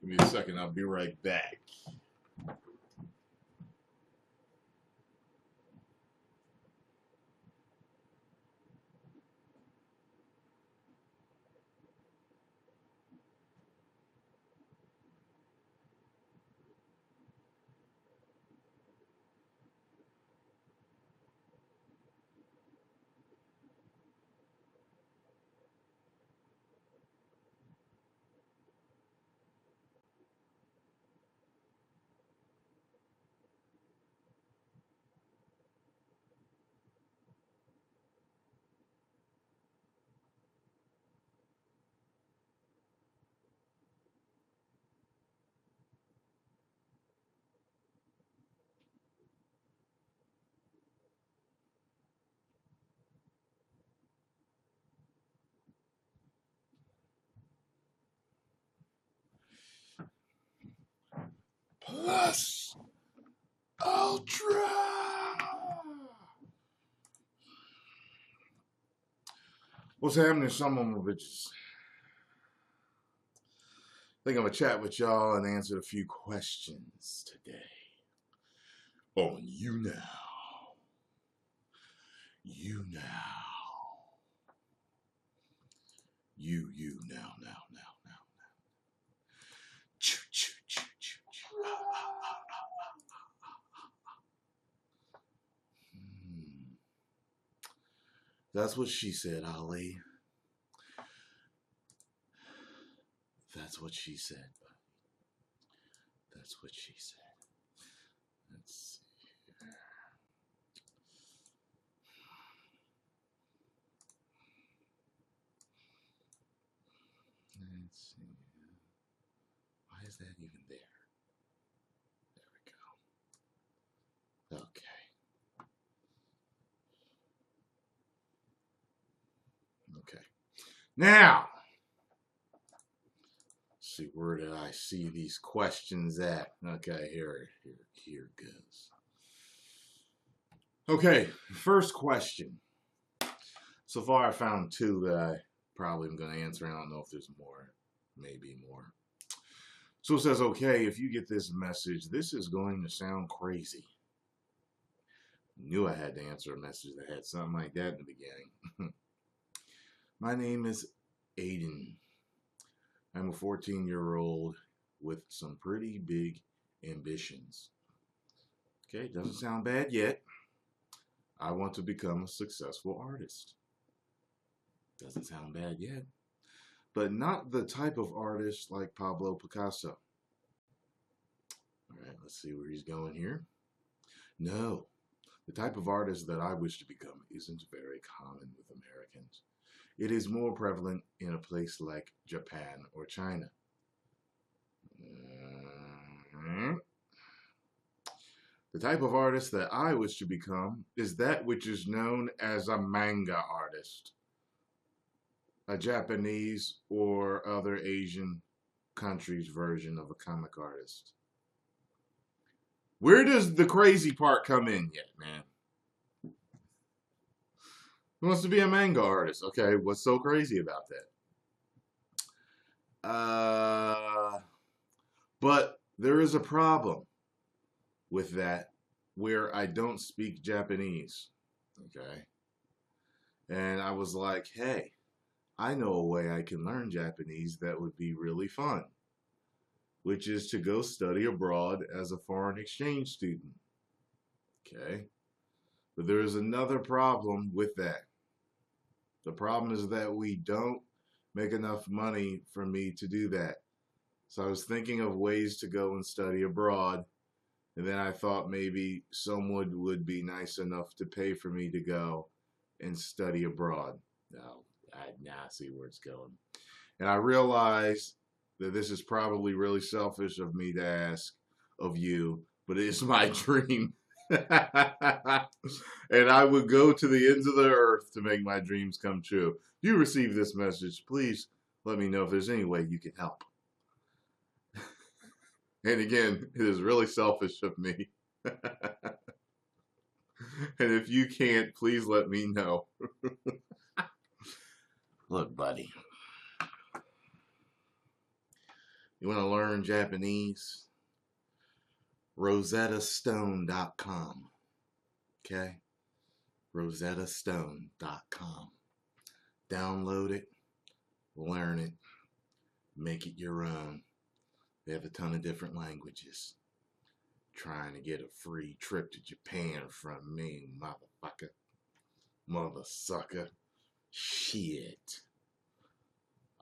Give me a second, I'll be right back. Plus Ultra. What's happening, some of my bitches? I think I'm gonna chat with y'all and answer a few questions today on YouNow. YouNow. YouNow. Choo, choo, choo, choo, choo. That's what she said, Ali. That's what she said, buddy. That's what she said. Let's see here. Let's see. Why is that even there? There we go. Okay. Okay. Now, let's see, where did I see these questions at? Okay, here goes. Okay, first question. So far, I found two that I probably am going to answer. I don't know if there's more, maybe more. So it says, okay, if you get this message, this is going to sound crazy. Knew I had to answer a message that had something like that in the beginning. My name is Aiden. I'm a 14-year-old with some pretty big ambitions. Okay, doesn't sound bad yet. I want to become a successful artist. Doesn't sound bad yet. But not the type of artist like Pablo Picasso. All right, let's see where he's going here. No, the type of artist that I wish to become isn't very common with Americans. It is more prevalent in a place like Japan or China. The type of artist that I wish to become is that which is known as a manga artist, a Japanese or other Asian countries' version of a comic artist. Where does the crazy part come in yet, man? Who wants to be a manga artist? Okay, what's so crazy about that? But there is a problem with that where I don't speak Japanese. Okay. And I was like, hey, I know a way I can learn Japanese that would be really fun, which is to go study abroad as a foreign exchange student. Okay. But there is another problem with that. The problem is that we don't make enough money for me to do that. So I was thinking of ways to go and study abroad. And then I thought maybe someone would be nice enough to pay for me to go and study abroad. Now I see where it's going. And I realized that this is probably really selfish of me to ask of you, but it is my dream. And I would go to the ends of the earth to make my dreams come true. If you receive this message, please let me know if there's any way you can help. And again, it is really selfish of me. And if you can't, please let me know. Look, buddy, you want to learn Japanese? RosettaStone.com. Okay? RosettaStone.com. Download it, learn it, make it your own. They have a ton of different languages. Trying to get a free trip to Japan from me, motherfucker. Mother sucker. Shit.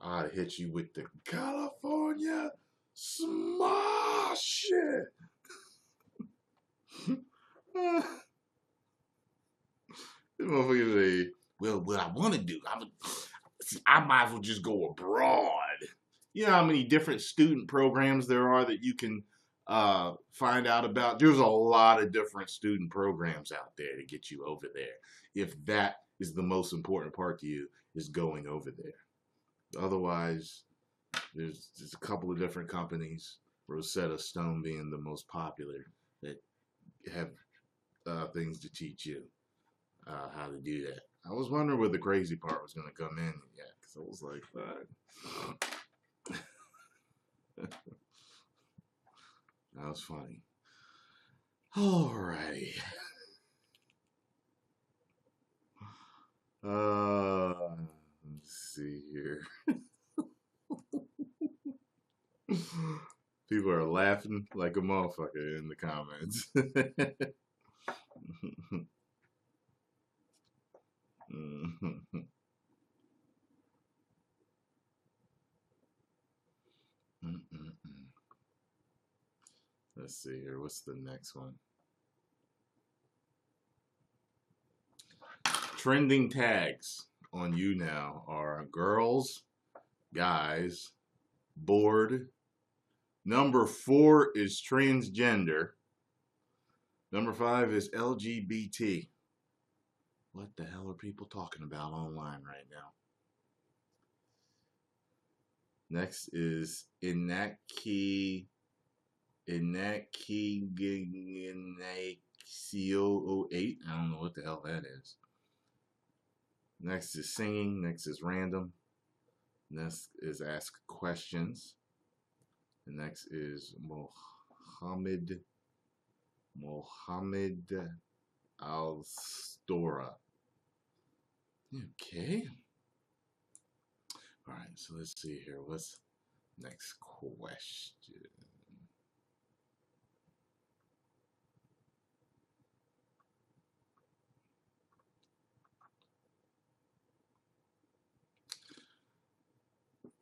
I'd hit you with the California smash shit. This motherfucker say, well, what I want to do, I might as well just go abroad. You know how many different student programs there are that you can find out about? There's a lot of different student programs out there to get you over there. If that is the most important part to you, is going over there. Otherwise, there's a couple of different companies, Rosetta Stone being the most popular, that have things to teach you how to do that. I was wondering where the crazy part was going to come in yet, because I was like, fuck. That was funny. Alrighty. Let's see here. People are laughing like a motherfucker in the comments. Let's see here. What's the next one? Trending tags on YouNow are girls, guys, bored. Number 4 is transgender. Number 5 is LGBT. What the hell are people talking about online right now? Next is Inaki CO08. I don't know what the hell that is. Next is singing. Next is random. Next is ask questions. The next is Mohammed Al-Stora. Okay. All right, so let's see here. What's next question?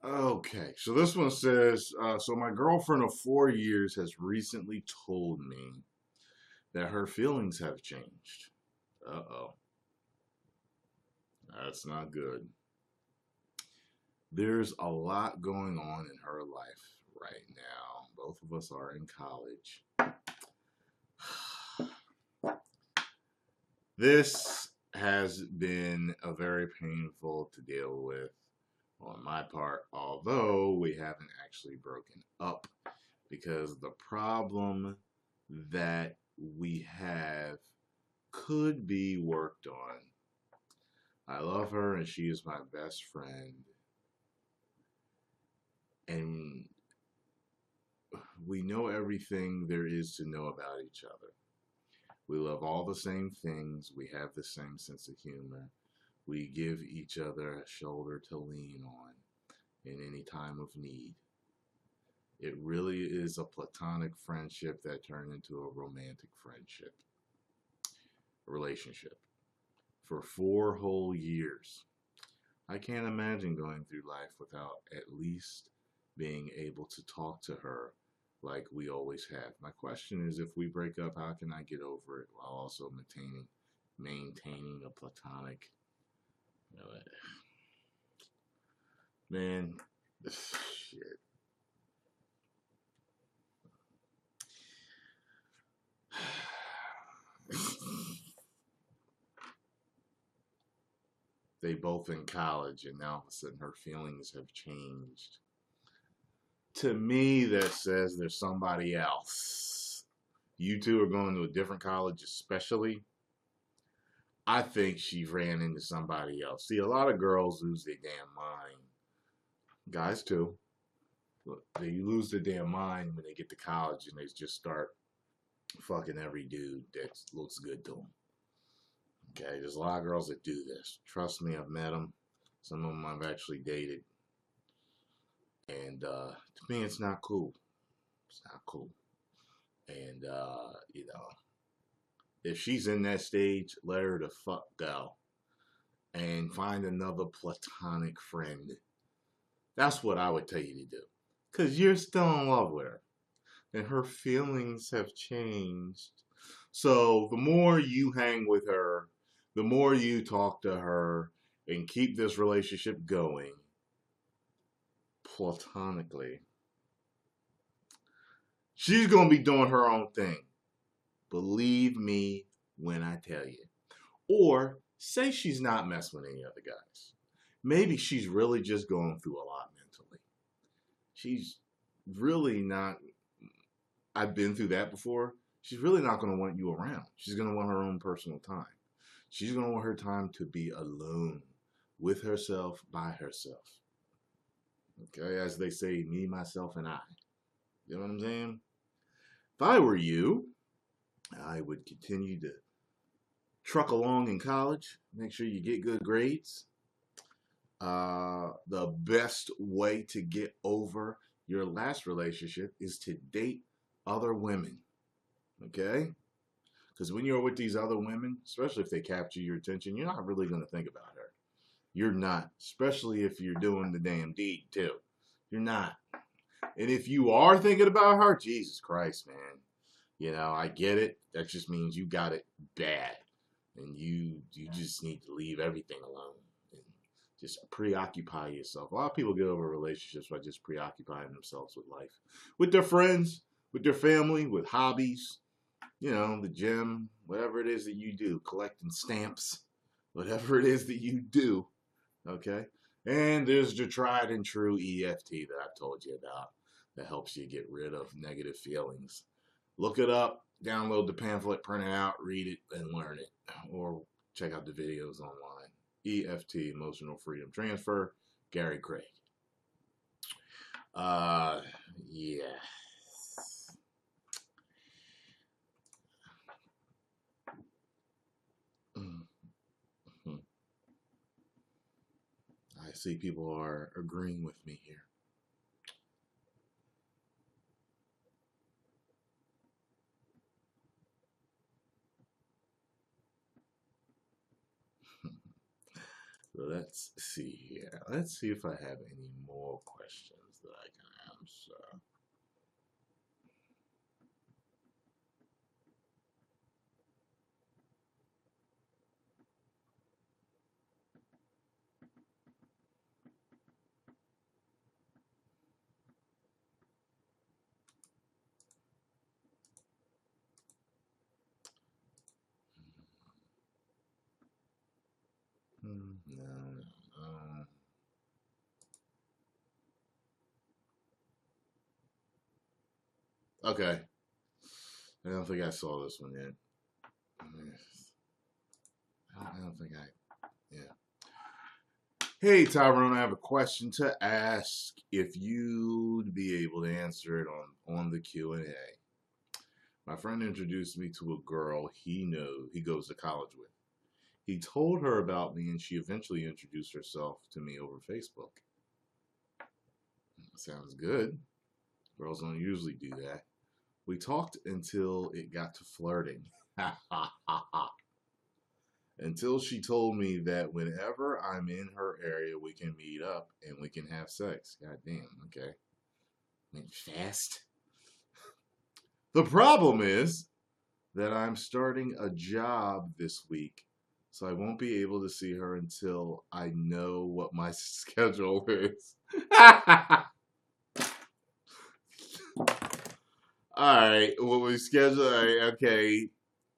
Okay, so this one says, so my girlfriend of 4 years has recently told me that her feelings have changed. Uh-oh. That's not good. There's a lot going on in her life right now. Both of us are in college. This has been a very painful to deal with on my part, although we haven't actually broken up, because the problem that we have could be worked on. I love her and she is my best friend. And we know everything there is to know about each other. We love all the same things. We have the same sense of humor. We give each other a shoulder to lean on in any time of need. It really is a platonic friendship that turned into a romantic friendship, relationship, for 4 whole years. I can't imagine going through life without at least being able to talk to her like we always have. My question is, if we break up, how can I get over it while also maintaining a platonic, man, shit. They both in college, and now all of a sudden her feelings have changed. To me, that says there's somebody else. You two are going to a different college, especially. I think she ran into somebody else. See, a lot of girls lose their damn mind. Guys, too. They lose their damn mind when they get to college and they just start fucking every dude that looks good to them. Okay, there's a lot of girls that do this. Trust me, I've met them. Some of them I've actually dated. And to me, it's not cool. It's not cool. And, you know, if she's in that stage, let her the fuck go. And find another platonic friend. That's what I would tell you to do. Because you're still in love with her. And her feelings have changed. So the more you hang with her, the more you talk to her and keep this relationship going platonically, she's going to be doing her own thing. Believe me when I tell you. Or say she's not messing with any other guys. Maybe she's really just going through a lot mentally. She's really not, I've been through that before. She's really not going to want you around. She's going to want her own personal time. She's going to want her time to be alone with herself, by herself. Okay, as they say, me, myself, and I. You know what I'm saying? If I were you, I would continue to truck along in college. Make sure you get good grades. The best way to get over your last relationship is to date other women. Okay? Because when you're with these other women, especially if they capture your attention, you're not really going to think about her. You're not. Especially if you're doing the damn deed, too. You're not. And if you are thinking about her, Jesus Christ, man. You know, I get it. That just means you got it bad. And you just need to leave everything alone. And just preoccupy yourself. A lot of people get over relationships by just preoccupying themselves with life. With their friends, with their family, with hobbies. You know, the gym, whatever it is that you do, collecting stamps, whatever it is that you do, okay? And there's the tried and true EFT that I've told you about that helps you get rid of negative feelings. Look it up, download the pamphlet, print it out, read it, and learn it. Or check out the videos online. EFT, Emotional Freedom Transfer, Gary Craig. Yeah. I see people are agreeing with me here. So let's see here. Let's see if I have any more questions that I can answer. No. Okay. I don't think I saw this one yet. I don't think yeah. Hey, Tyrone, I have a question to ask. If you'd be able to answer it on the Q&A. My friend introduced me to a girl he goes to college with. He told her about me, and she eventually introduced herself to me over Facebook. Sounds good. Girls don't usually do that. We talked until it got to flirting. Until she told me that whenever I'm in her area, we can meet up and we can have sex. God damn, okay. Went fast. The problem is that I'm starting a job this week, so I won't be able to see her until I know what my schedule is. Alright, what we schedule, okay.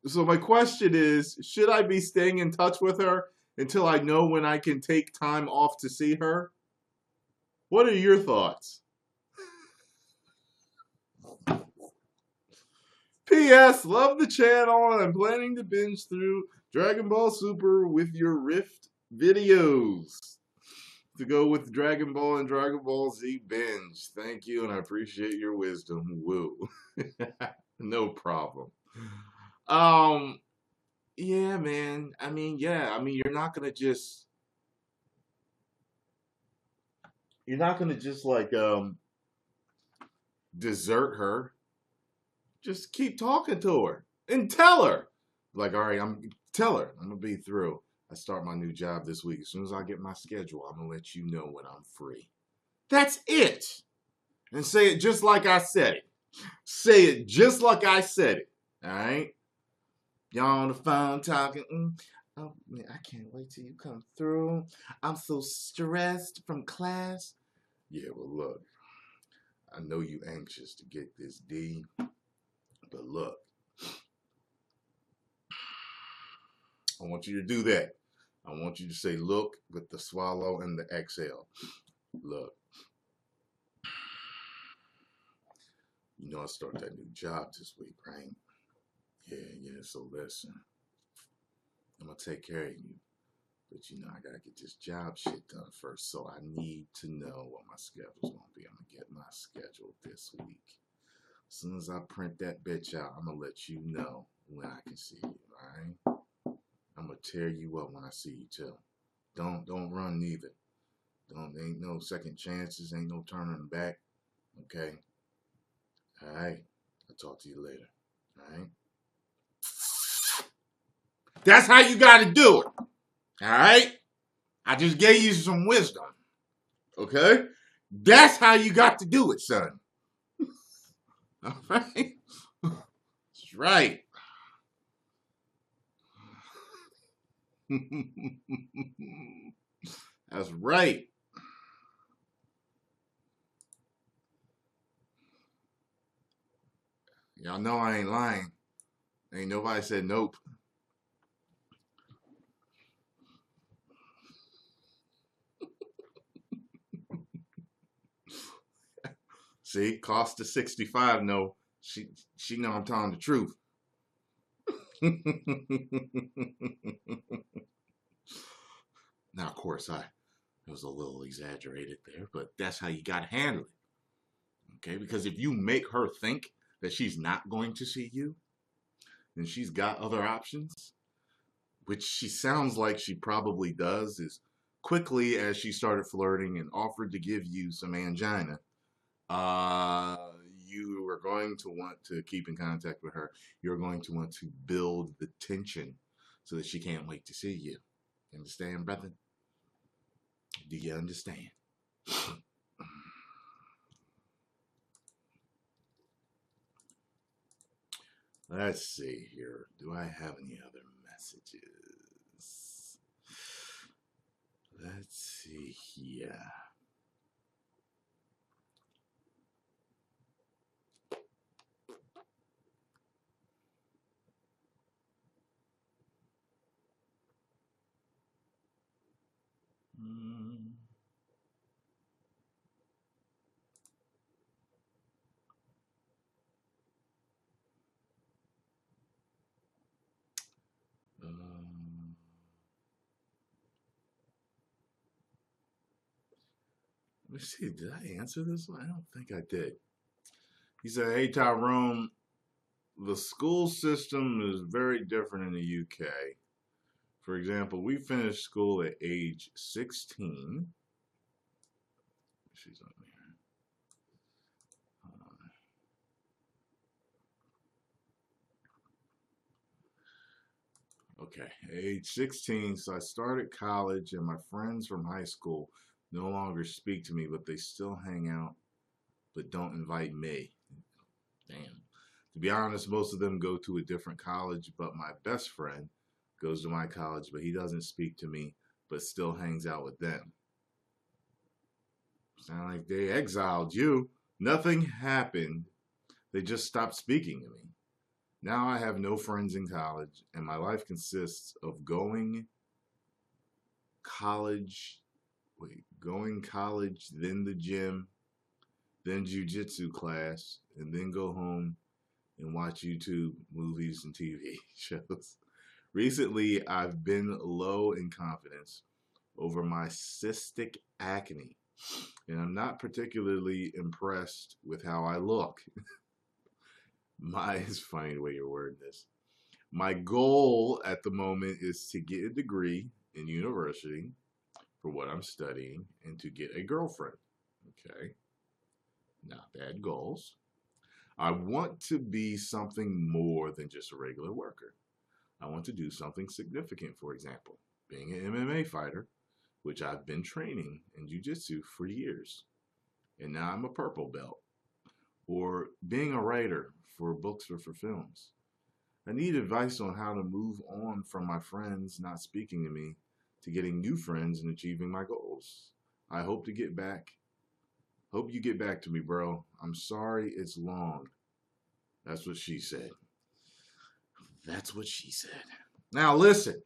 So my question is, should I be staying in touch with her until I know when I can take time off to see her? What are your thoughts? P.S. Love the channel, and I'm planning to binge through Dragon Ball Super with your Rift videos to go with Dragon Ball and Dragon Ball Z binge. Thank you, and I appreciate your wisdom. Woo. No problem. Yeah, man. I mean, you're not gonna just like desert her. Just keep talking to her and tell her. Like, all right, tell her I'm gonna be through. I start my new job this week. As soon as I get my schedule, I'm gonna let you know when I'm free. That's it. And say it just like I said it. Say it just like I said it. All right? Y'all on the phone talking. Oh, man, I can't wait till you come through. I'm so stressed from class. Yeah, well, look. I know you anxious to get this D. But look. I want you to do that. I want you to say, look, with the swallow and the exhale. Look. You know I start that new job this week, right? Yeah, so listen. I'm going to take care of you. But, you know, I got to get this job shit done first. So I need to know what my schedule's going to be. I'm going to get my schedule this week. As soon as I print that bitch out, I'm going to let you know when I can see you, all right? I'm going to tear you up when I see you, too. Don't run neither. Ain't no second chances. Ain't no turning back. Okay? All right? I'll talk to you later. All right? That's how you got to do it. All right? I just gave you some wisdom. Okay? That's how you got to do it, son. All right? That's right. That's right. Y'all know I ain't lying. Ain't nobody said nope. See, cost of 65. No, she know I'm telling the truth. Now, of course, I was a little exaggerated there, but that's how you got to handle it. Okay, because if you make her think that she's not going to see you, then she's got other options, which she sounds like she probably does, is quickly as she started flirting and offered to give you some angina, you are going to want to keep in contact with her. You're going to want to build the tension so that she can't wait to see you. Understand, brother? Do you understand? Let's see here. Do I have any other messages? Let's see here. Let me see. Did I answer this one? I don't think I did. He said, hey, Tyrone, the school system is very different in the UK. For example, we finished school at age 16. She's on here. Okay, age 16, so I started college, and my friends from high school no longer speak to me, but they still hang out, but don't invite me. Damn. To be honest, most of them go to a different college, but my best friend goes to my college, but he doesn't speak to me, but still hangs out with them. Sound like they exiled you. Nothing happened. They just stopped speaking to me. Now I have no friends in college, and my life consists of going college, then the gym, then JiuJitsu class, and then go home and watch YouTube movies and TV shows. Recently, I've been low in confidence over my cystic acne, and I'm not particularly impressed with how I look. It's funny the way you're wording this. My goal at the moment is to get a degree in university for what I'm studying and to get a girlfriend. Okay, not bad goals. I want to be something more than just a regular worker. I want to do something significant, for example, being an MMA fighter, which I've been training in jiu-jitsu for years, and now I'm a purple belt, or being a writer for books or for films. I need advice on how to move on from my friends not speaking to me to getting new friends and achieving my goals. I hope to get back. Hope you get back to me, bro. I'm sorry it's long. That's what she said. That's what she said. Now listen.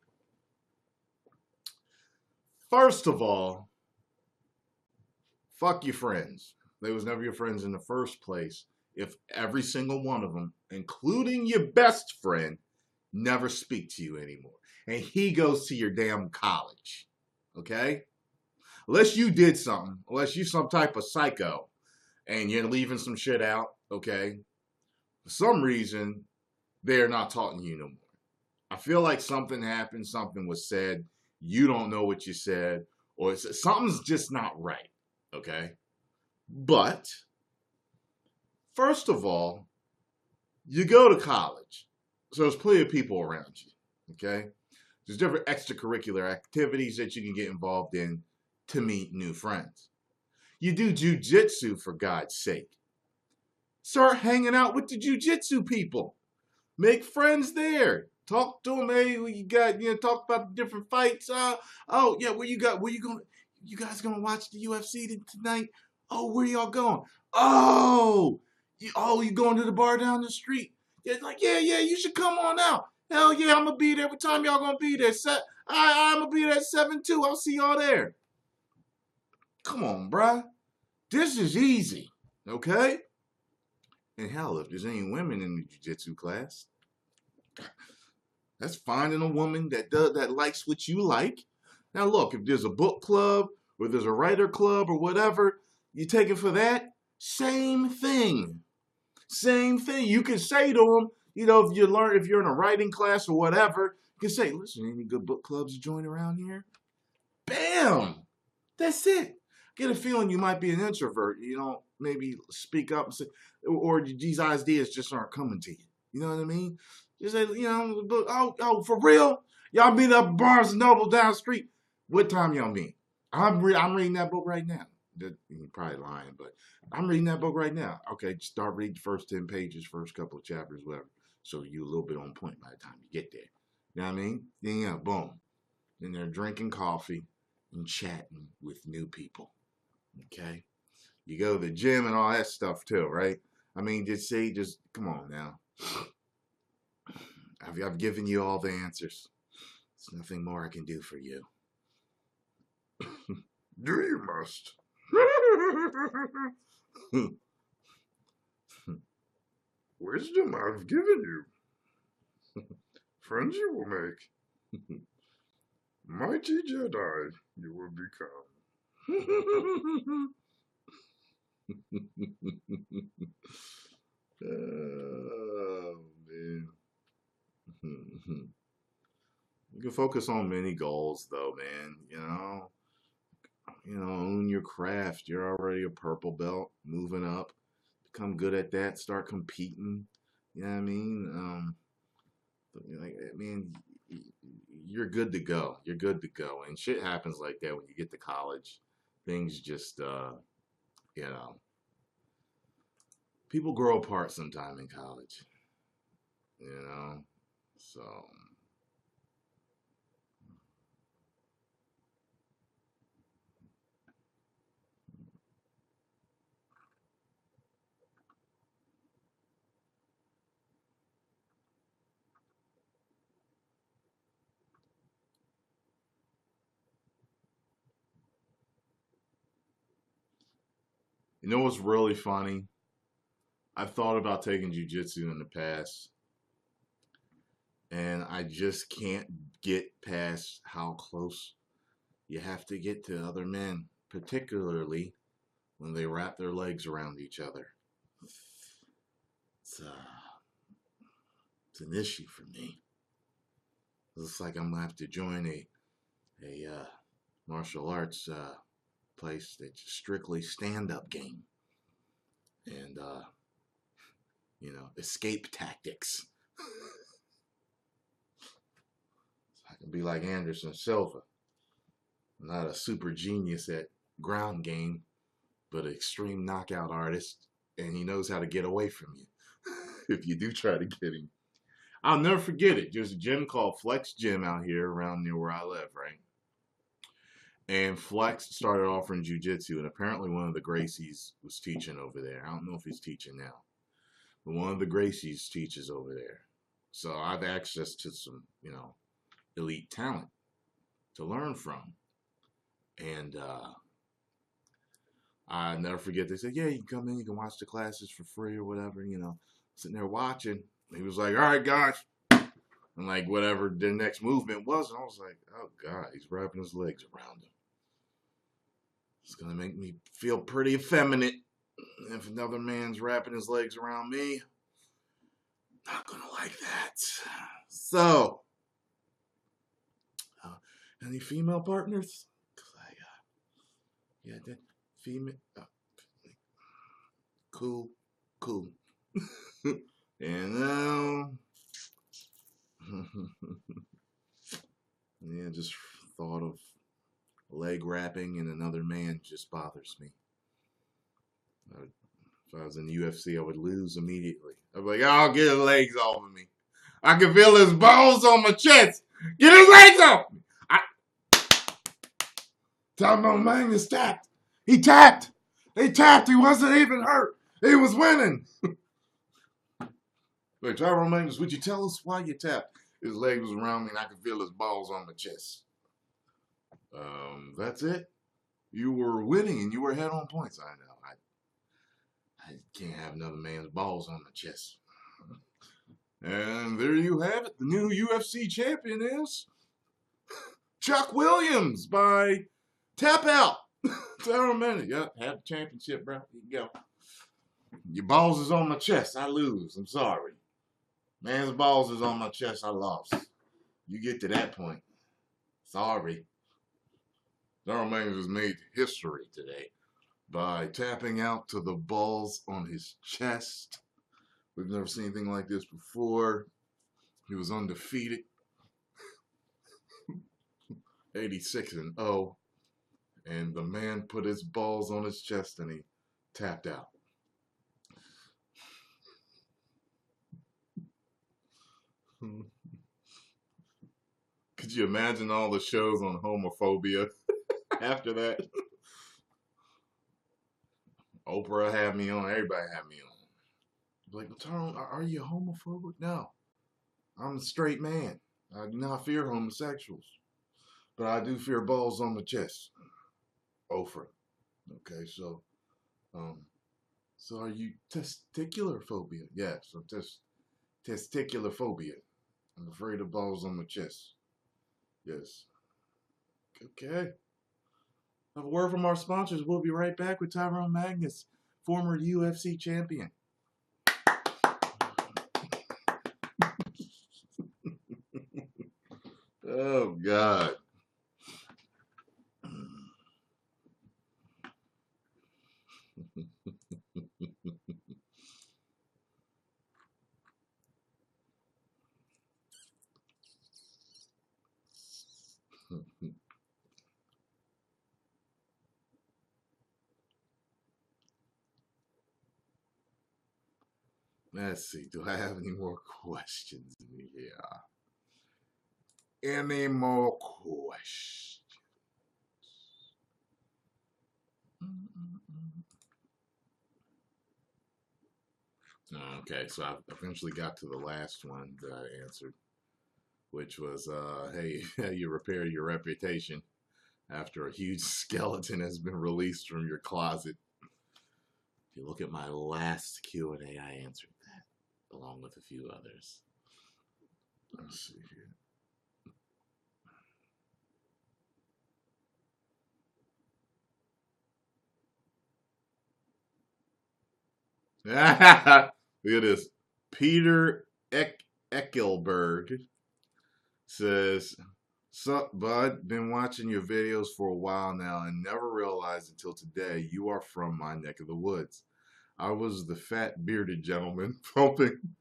First of all, fuck your friends. They was never your friends in the first place if every single one of them, including your best friend, never speak to you anymore. And he goes to your damn college. Okay? Unless you did something, unless you some type of psycho and you're leaving some shit out, okay? For some reason, they're not talking to you no more. I feel like something happened, something was said, you don't know what you said, or something's just not right, okay? But, first of all, you go to college, so there's plenty of people around you, okay? There's different extracurricular activities that you can get involved in to meet new friends. You do jujitsu, for God's sake. Start hanging out with the jujitsu people. Make friends there. Talk to them. Hey, you got, talk about the different fights. Oh yeah, where you going? You guys gonna watch the UFC tonight? Oh, where y'all going? Oh, you going to the bar down the street? Yeah, like yeah, you should come on out. Hell yeah, I'm gonna be there. What time y'all gonna be there? I'm gonna be there at 7 too. I'll see y'all there. Come on, bruh. This is easy, okay? And hell, if there's any women in the jiu-jitsu class, that's finding a woman that likes what you like. Now look, if there's a book club or there's a writer club or whatever, you take it for that, same thing. Same thing. You can say to them, if you're in a writing class or whatever, you can say, listen, any good book clubs to join around here? Bam! That's it. Get a feeling you might be an introvert. Maybe speak up and say, or these ideas just aren't coming to you. You know what I mean? Just say, for real? Y'all meet up at Barnes and Noble down the street. What time y'all meet? I'm reading that book right now. You're probably lying, but I'm reading that book right now. Okay, start reading the first 10 pages, first couple of chapters, whatever. So you're a little bit on point by the time you get there. You know what I mean? Then boom. Then they're drinking coffee and chatting with new people. Okay? You go to the gym and all that stuff too, right? I mean, just come on now. I've given you all the answers. There's nothing more I can do for you. Do you must? Wisdom I've given you. Friends you will make. Mighty Jedi you will become. Oh, man. You can focus on many goals, though, man. Own your craft. You're already a purple belt, moving up. Become good at that. Start competing. You know what I mean? You're good to go. You're good to go. And shit happens like that when you get to college. Things just, people grow apart sometime in college. So. You know what's really funny? I've thought about taking jujitsu in the past, and I just can't get past how close you have to get to other men, particularly when they wrap their legs around each other. It's, it's an issue for me. Looks like I'm gonna have to join a martial arts place that's strictly stand-up game and escape tactics. I can be like Anderson Silva, not a super genius at ground game, but an extreme knockout artist, and he knows how to get away from you if you do try to get him. I'll never forget it. There's a gym called Flex Gym out here around near where I live, right? And Flex started offering jujitsu, and apparently one of the Gracies was teaching over there. I don't know if he's teaching now, but one of the Gracies teaches over there. So I have access to some, elite talent to learn from. And I never forget, they said, yeah, you can come in, you can watch the classes for free or whatever, sitting there watching. He was like, all right, guys. And like whatever the next movement was, and I was like, oh God, he's wrapping his legs around him. It's going to make me feel pretty effeminate if another man's wrapping his legs around me. Not going to like that. So, any female partners? Yeah, that female. Cool. And yeah, just thought of leg wrapping and another man just bothers me. If I was in the UFC, I would lose immediately. I'd be like, oh, get his legs off of me. I can feel his balls on my chest. Get his legs off me. Tyrone Magnus tapped. He tapped. They tapped. He wasn't even hurt. He was winning. Like, Tyrone Magnus, would you tell us why you tapped? His leg was around me and I could feel his balls on my chest. That's it. You were winning and you were ahead on points. I know. I can't have another man's balls on my chest. And there you have it. The new UFC champion is Chuck Williams by Tap Out. Tyrone Magnus. Yep, have the championship, bro. Here you go. Your balls is on my chest. I lose. I'm sorry. Man's balls is on my chest. I lost. You get to that point. Sorry. Tyrone Magnus has made history today by tapping out to the balls on his chest. We've never seen anything like this before. He was undefeated. 86-0. And the man put his balls on his chest and he tapped out. Could you imagine all the shows on homophobia after that? Oprah had me on. Everybody had me on. Like, Tyrone, are you homophobic? No. I'm a straight man. I do not fear homosexuals. But I do fear balls on the chest. Oprah. Okay, so are you testicular phobia? Yes, I'm testicular phobia. I'm afraid of balls on my chest. Yes. Okay. Have a word from our sponsors. We'll be right back with Tyrone Magnus, former UFC champion. Oh, God. Let's see. Do I have any more questions in here? Any more questions? Okay, so I eventually got to the last one that I answered, which was, hey, how you repair your reputation after a huge skeleton has been released from your closet. you look at my last Q&A, I answered that, along with a few others. Let's see here. Look at this. Peter Eckelberg says, "Sup, bud? Been watching your videos for a while now and never realized until today you are from my neck of the woods. I was the fat bearded gentleman pumping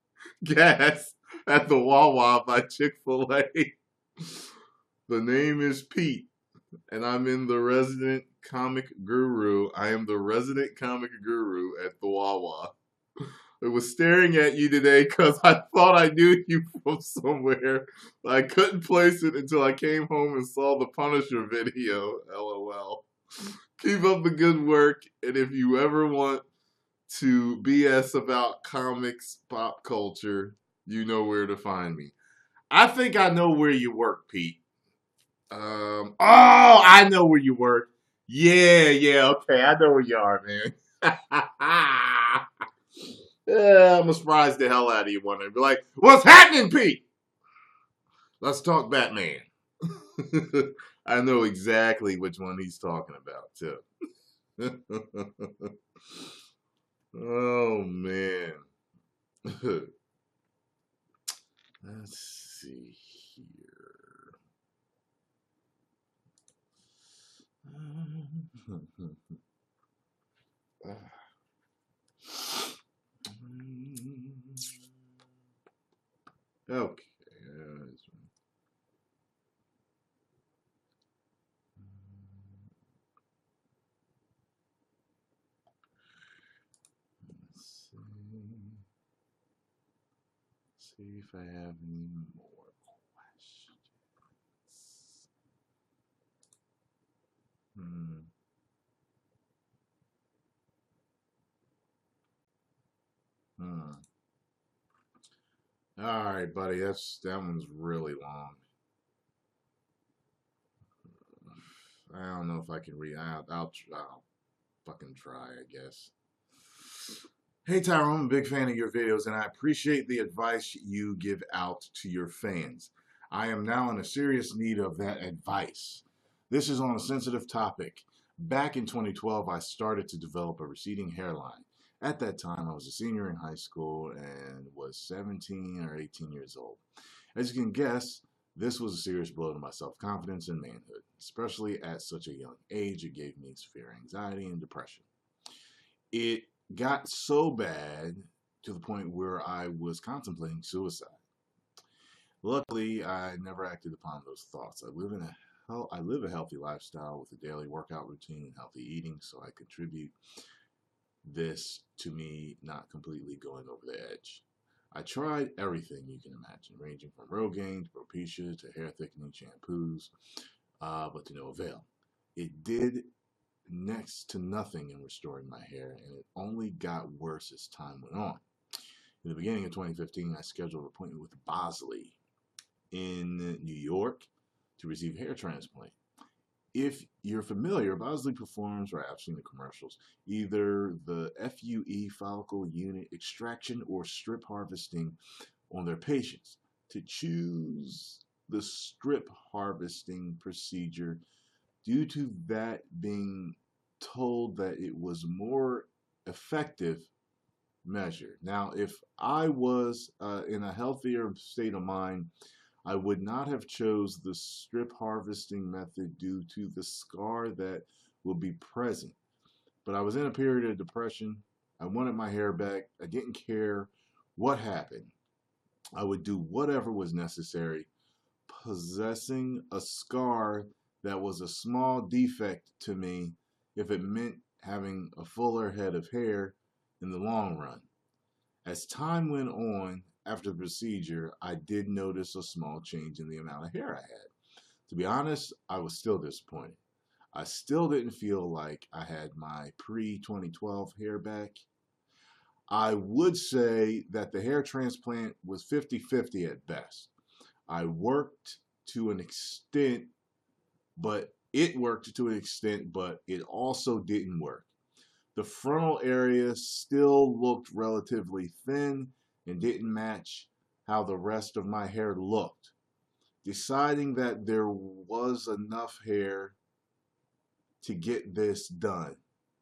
gas at the Wawa by Chick-fil-A. The name is Pete, and I'm the resident comic guru at the Wawa. I was staring at you today because I thought I knew you from somewhere. I couldn't place it until I came home and saw the Punisher video. LOL. Keep up the good work, and if you ever want to BS about comics, pop culture, you know where to find me." I think I know where you work, Pete. Oh, I know where you work. Yeah, okay, I know where you are, man. Yeah, I'm gonna surprise the hell out of you one day. Be like, "What's happening, Pete? Let's talk Batman." I know exactly which one he's talking about, too. Oh, man. Let's see here. Okay. Let's see if I have any more questions. All right, buddy. That one's really long. I don't know if I can read. I'll fucking try, I guess. Hey Tyrone, I'm a big fan of your videos and I appreciate the advice you give out to your fans. I am now in a serious need of that advice. This is on a sensitive topic. Back in 2012, I started to develop a receding hairline. At that time, I was a senior in high school and was 17 or 18 years old. As you can guess, this was a serious blow to my self-confidence and manhood. Especially at such a young age, it gave me severe anxiety and depression. It got so bad to the point where I was contemplating suicide. Luckily, I never acted upon those thoughts. I live a healthy lifestyle with a daily workout routine and healthy eating, so I contribute this to me not completely going over the edge. I tried everything you can imagine, ranging from Rogaine to Propecia to hair thickening shampoos, but to no avail. It did next to nothing in restoring my hair, and it only got worse as time went on. In the beginning of 2015, I scheduled an appointment with Bosley in New York to receive a hair transplant. If you're familiar, Bosley performs, or I've seen the commercials, either the FUE follicle unit extraction or strip harvesting on their patients. To choose the strip harvesting procedure due to that being told that it was more effective measure. Now, if I was in a healthier state of mind, I would not have chose the strip harvesting method due to the scar that will be present. But I was in a period of depression. I wanted my hair back. I didn't care what happened. I would do whatever was necessary. Possessing a scar that was a small defect to me if it meant having a fuller head of hair in the long run. As time went on after the procedure, I did notice a small change in the amount of hair I had. To be honest, I was still disappointed. I still didn't feel like I had my pre-2012 hair back. I would say that the hair transplant was 50-50 at best. I worked to an extent, but it also didn't work. The frontal area still looked relatively thin and didn't match how the rest of my hair looked. Deciding that there was enough hair to get this done,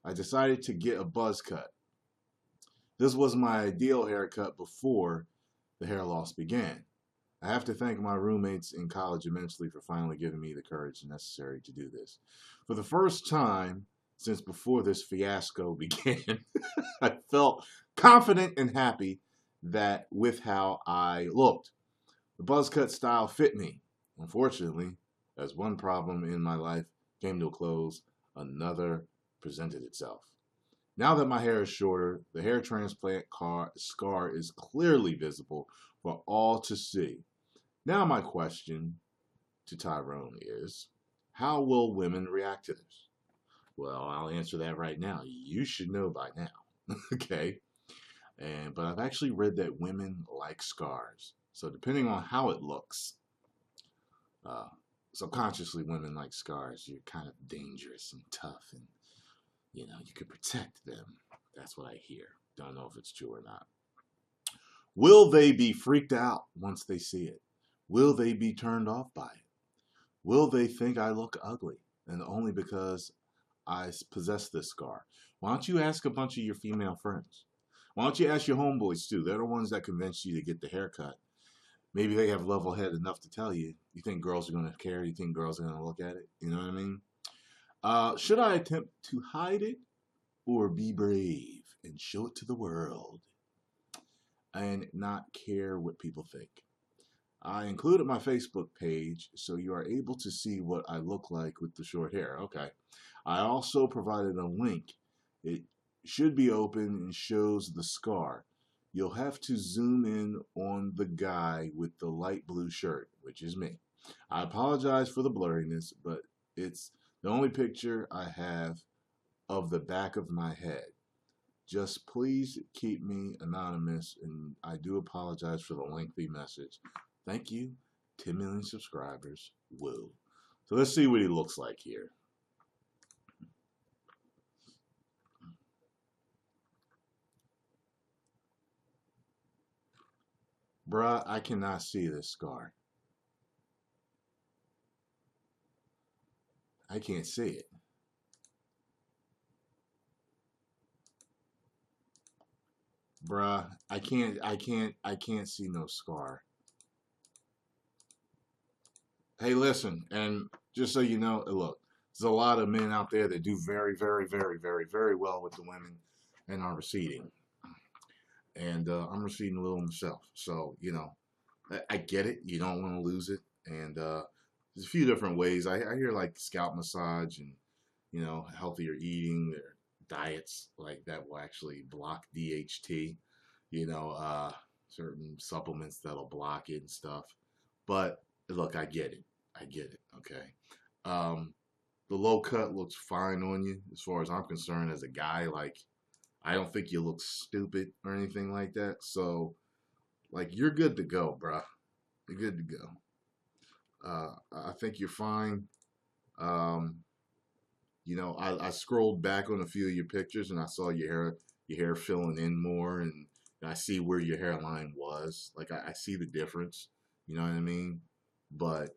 I decided to get a buzz cut. This was my ideal haircut before the hair loss began. I have to thank my roommates in college immensely for finally giving me the courage necessary to do this. For the first time since before this fiasco began, I felt confident and happy that with how I looked. The buzz cut style fit me. Unfortunately, as one problem in my life came to a close, another presented itself. Now that my hair is shorter, the hair transplant scar is clearly visible for all to see. Now my question to Tyrone is, how will women react to this? Well, I'll answer that right now. You should know by now. Okay? But I've actually read that women like scars. So depending on how it looks, subconsciously women like scars. You're kind of dangerous and tough, and you could protect them. That's what I hear. Don't know if it's true or not. Will they be freaked out once they see it? Will they be turned off by it? Will they think I look ugly and only because I possess this scar? Why don't you ask a bunch of your female friends? Why don't you ask your homeboys too? They're the ones that convinced you to get the haircut. Maybe they have level head enough to tell you. You think girls are going to care? You think girls are going to look at it? You know what I mean? Should I attempt to hide it or be brave and show it to the world and not care what people think? I included my Facebook page so you are able to see what I look like with the short hair. Okay. I also provided a link. It should be open and shows the scar. You'll have to zoom in on the guy with the light blue shirt, which is me. I apologize for the blurriness, but it's the only picture I have of the back of my head. Just please keep me anonymous, and I do apologize for the lengthy message. Thank you. 10 million subscribers. Woo. So let's see what he looks like here. Bruh, I cannot see this scar. I can't see it. Bruh, I can't see no scar. Hey, listen, and just so you know, look, there's a lot of men out there that do very, very, very, very, very well with the women and are receding. And I'm receding a little myself. So, I get it. You don't want to lose it. And there's a few different ways. I hear like scalp massage and, healthier eating or diets like that will actually block DHT, certain supplements that'll block it and stuff. But look, I get it. Okay. The low cut looks fine on you as far as I'm concerned as a guy. Like, I don't think you look stupid or anything like that. So, like, you're good to go, bruh. You're good to go. I think you're fine. I scrolled back on a few of your pictures and I saw your hair filling in more, and I see where your hairline was. Like, I see the difference. You know what I mean? But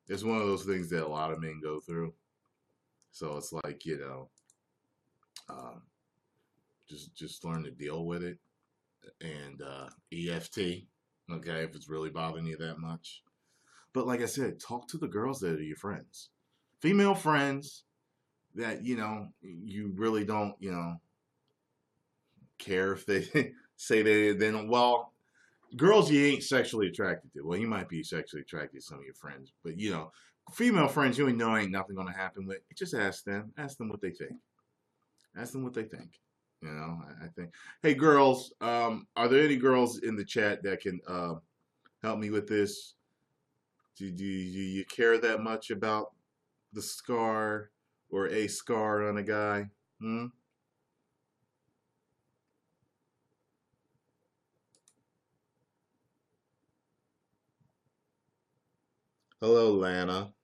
it's one of those things that a lot of men go through. So it's like, just learn to deal with it. And EFT, okay, if it's really bothering you that much. But like I said, talk to the girls that are your friends. Female friends that, you really don't, care if they say they don't. Well, girls you ain't sexually attracted to. Well, you might be sexually attracted to some of your friends. But, female friends you know ain't nothing going to happen with. Just ask them. Ask them what they think. Ask them what they think. I think. Hey, girls, are there any girls in the chat that can help me with this? Do you care that much about the scar or a scar on a guy? Hello, Lana.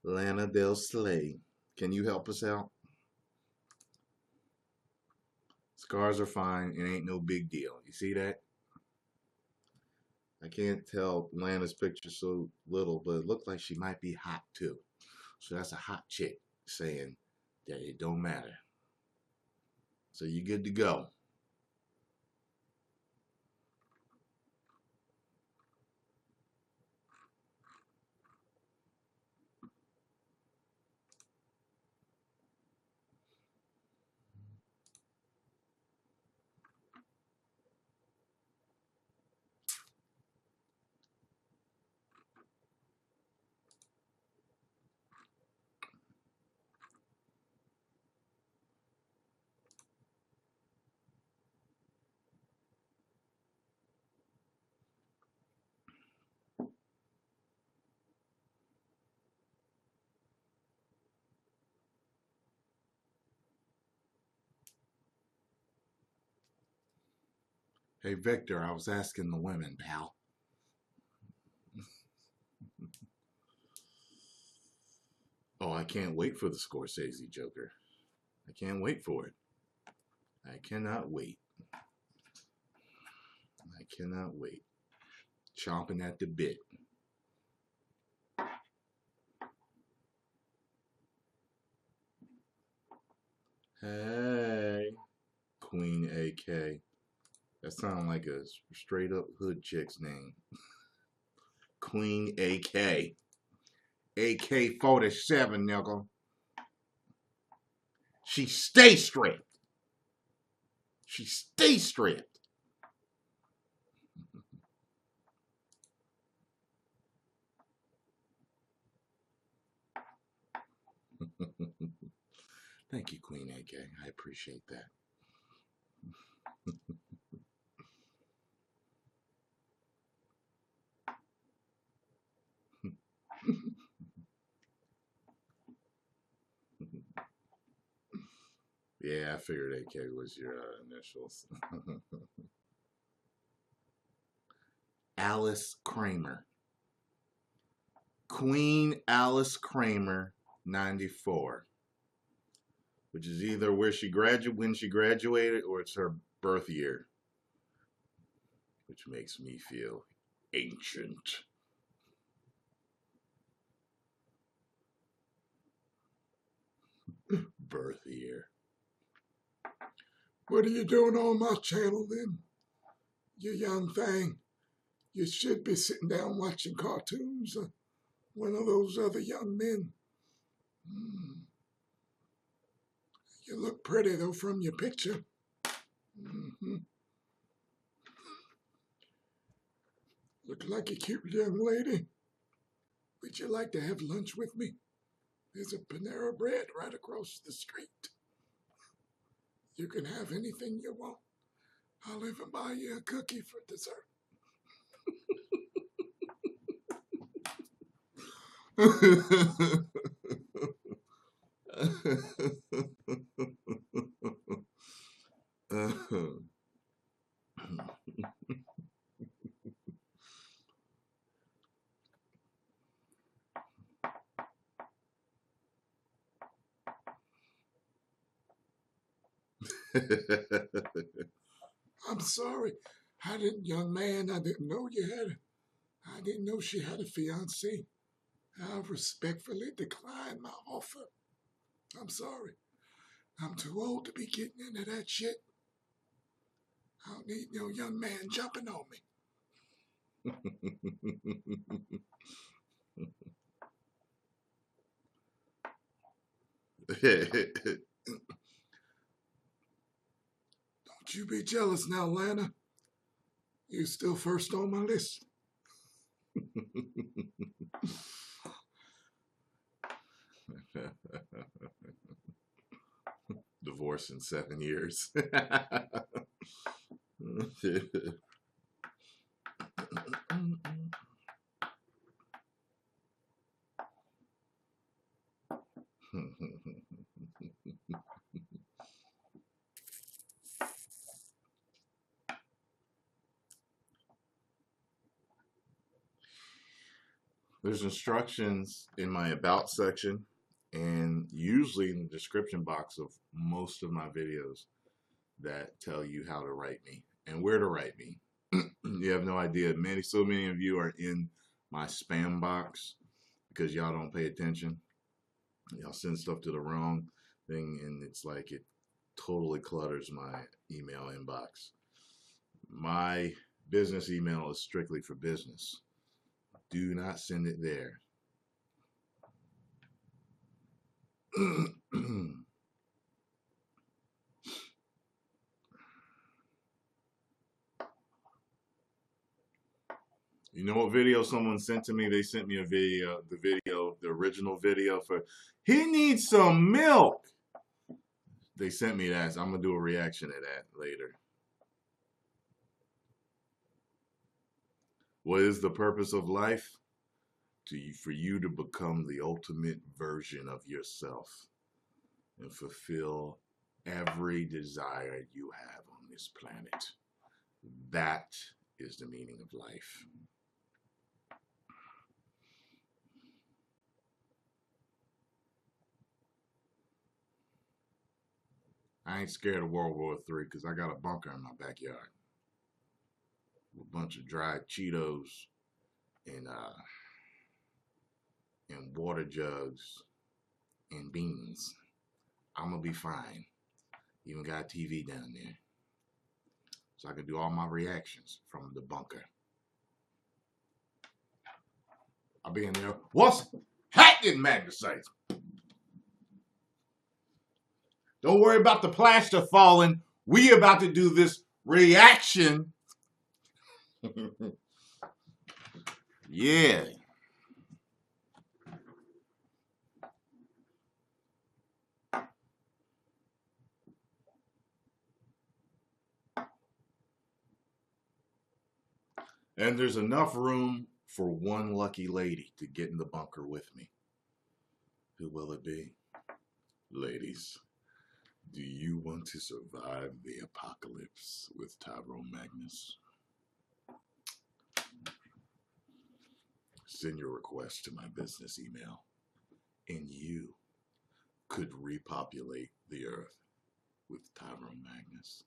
Lana Del Slay. Can you help us out? Scars are fine. It ain't no big deal. You see that? I can't tell Lana's picture so little, but it looked like she might be hot too. So that's a hot chick saying that it don't matter. So you're good to go. Hey, Victor, I was asking the women, pal. Oh, I can't wait for the Scorsese Joker. I can't wait for it. I cannot wait. I cannot wait. Chomping at the bit. Hey, Queen AK. That sounds like a straight up hood chick's name. Queen AK. AK-47, nigga. She stay stripped. She stay stripped. Thank you, Queen AK. I appreciate that. Yeah, I figured AK was your initials. Alice Kramer. Queen Alice Kramer, 94. Which is either when she graduated or it's her birth year. Which makes me feel ancient. Birth year. What are you doing on my channel then? You young thing. You should be sitting down watching cartoons. One of those other young men. You look pretty though from your picture. Look like a cute young lady. Would you like to have lunch with me? There's a Panera Bread right across the street. You can have anything you want. I'll even buy you a cookie for dessert. I'm sorry. Young man, I didn't know I didn't know she had a fiancé. I respectfully decline my offer. I'm sorry. I'm too old to be getting into that shit. I don't need no young man jumping on me. Don't you be jealous now, Lana. You still first on my list. Divorce in 7 years. There's instructions in my about section and usually in the description box of most of my videos that tell you how to write me and where to write me. You have no idea. So many of you are in my spam box because y'all don't pay attention. Y'all send stuff to the wrong thing, and it's like it totally clutters my email inbox. My business email is strictly for business. Do not send it there. You know what video someone sent to me? They sent me a video, the original video for, he needs some milk. They sent me that, so I'm going to do a reaction to that later. What is the purpose of life? For you to become the ultimate version of yourself and fulfill every desire you have on this planet. That is the meaning of life. I ain't scared of World War III because I got a bunker in my backyard. A bunch of dried Cheetos and water jugs and beans. I'm going to be fine. Even got a TV down there. So I can do all my reactions from the bunker. I'll be in there. What's happening, Magnusites? Don't worry about the plaster falling. We about to do this reaction. Yeah. And there's enough room for one lucky lady to get in the bunker with me. Who will it be? Ladies, do you want to survive the apocalypse with Tyrone Magnus? Send your request to my business email, and you could repopulate the earth with Tyrone Magnus.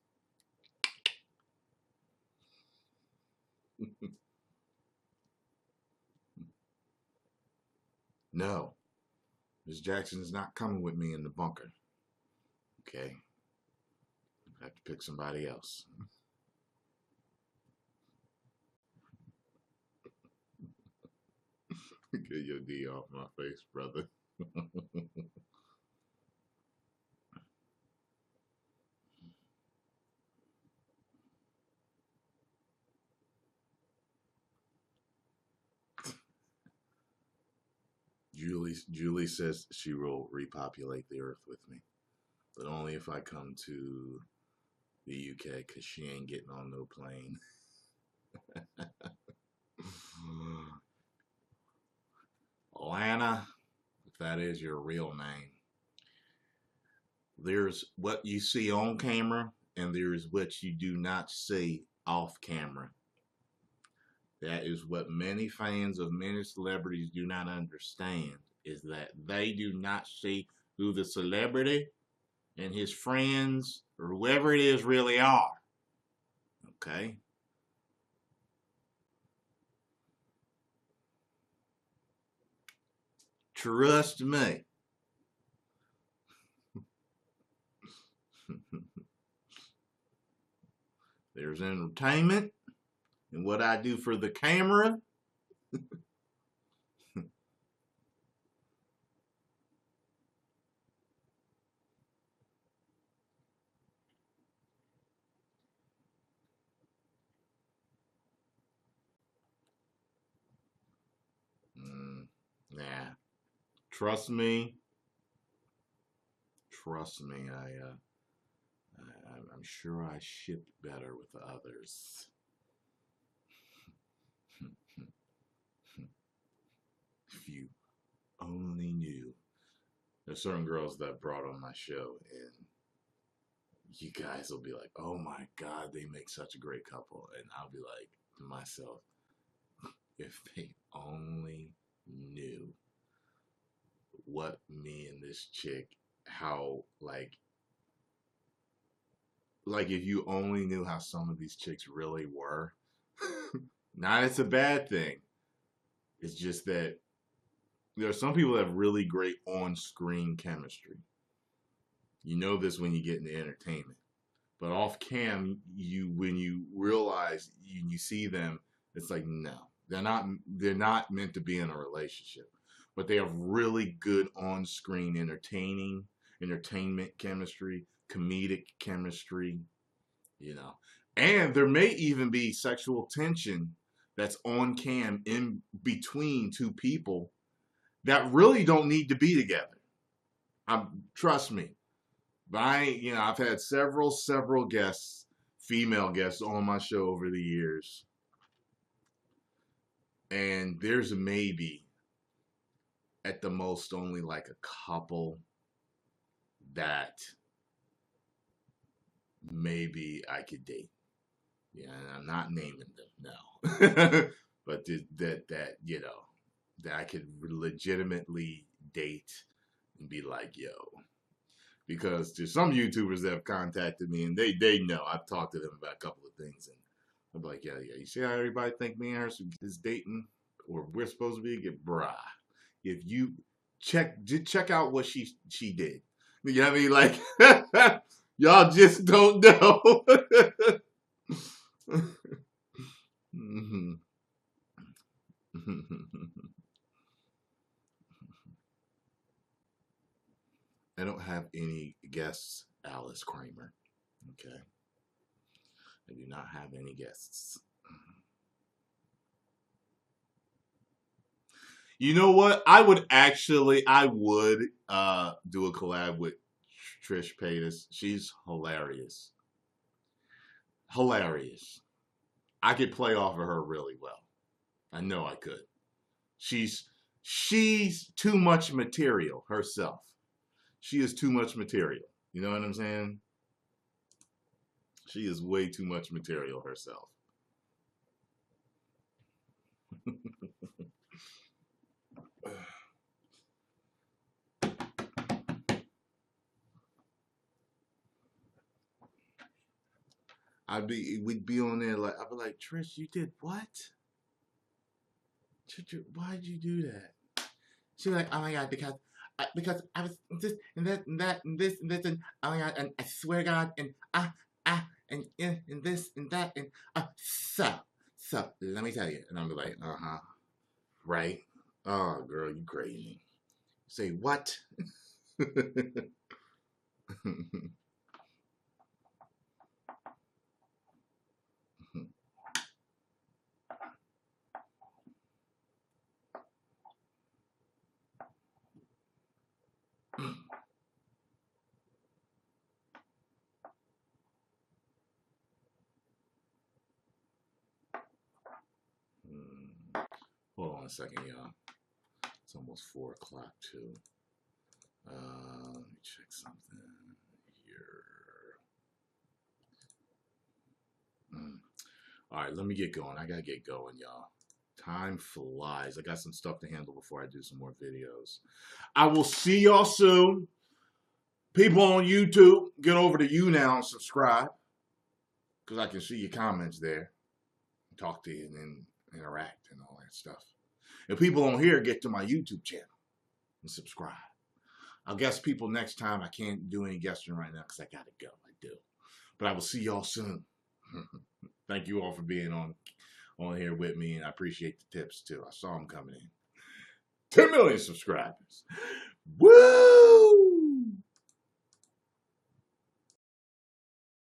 No, Ms. Jackson's not coming with me in the bunker. Okay? I have to pick somebody else. Get your D off my face, brother. Julie says she will repopulate the earth with me, but only if I come to the UK, because she ain't getting on no plane. Lana, if that is your real name. There's what you see on camera, and there's what you do not see off camera. That is what many fans of many celebrities do not understand, is that they do not see who the celebrity and his friends or whoever it is really are. Okay? Trust me. There's entertainment and what I do for the camera. Nah. Trust me. Trust me. I'm sure I ship better with others. If you only knew. There's certain girls that I brought on my show, and you guys will be like, oh my God, they make such a great couple. And I'll be like to myself, if they only knew what me and this chick, how, like like if you only knew how some of these chicks really were. Not it's a bad thing. It's just that there are some people that have really great on-screen chemistry. You know this when you get into entertainment. But off cam, when you realize you see them, it's like no, they're not meant to be in a relationship. But they have really good on-screen entertainment chemistry, comedic chemistry, you know. And there may even be sexual tension that's on cam in between two people that really don't need to be together. Trust me. But I've had several guests, female guests on my show over the years. And there's maybe at the most only like a couple that maybe I could date. Yeah, I'm not naming them, no. But that I could legitimately date and be like, yo. Because there's some YouTubers that have contacted me and they know I've talked to them about a couple of things, and I'm like, yeah, you see how everybody think me and her is dating or we're supposed to be? Get bruh. If you check out what she did. You know what I mean? Like y'all just don't know. Mm-hmm. I don't have any guests, Alice Kramer. Okay. I do not have any guests. You know what? I would do a collab with Trish Paytas. She's hilarious. Hilarious. I could play off of her really well. I know I could. She's too much material herself. She is too much material. You know what I'm saying? She is way too much material herself. We'd be on there like, I'd be like, Trish, you did what? Why'd you do that? She'd be like, oh my God, because I was this and that and that and this and this and oh my God, and I swear to God, and and this and that and so let me tell you, and I'm like, right, oh girl, you crazy. Say what? Hold on a second, y'all. It's almost 4 o'clock too. Let me check something here. All right, let me get going. I gotta get going, y'all. Time flies. I got some stuff to handle before I do some more videos. I will see y'all soon. People on YouTube, get over to YouNow and subscribe, because I can see your comments there, talk to you, and then interact and all that stuff. And people on here, get to my YouTube channel and subscribe. I'll guest people next time. I can't do any guesting right now because I gotta go. I do. But I will see y'all soon. Thank you all for being on here with me, and I appreciate the tips too. I saw them coming in. 10 million subscribers. Woo!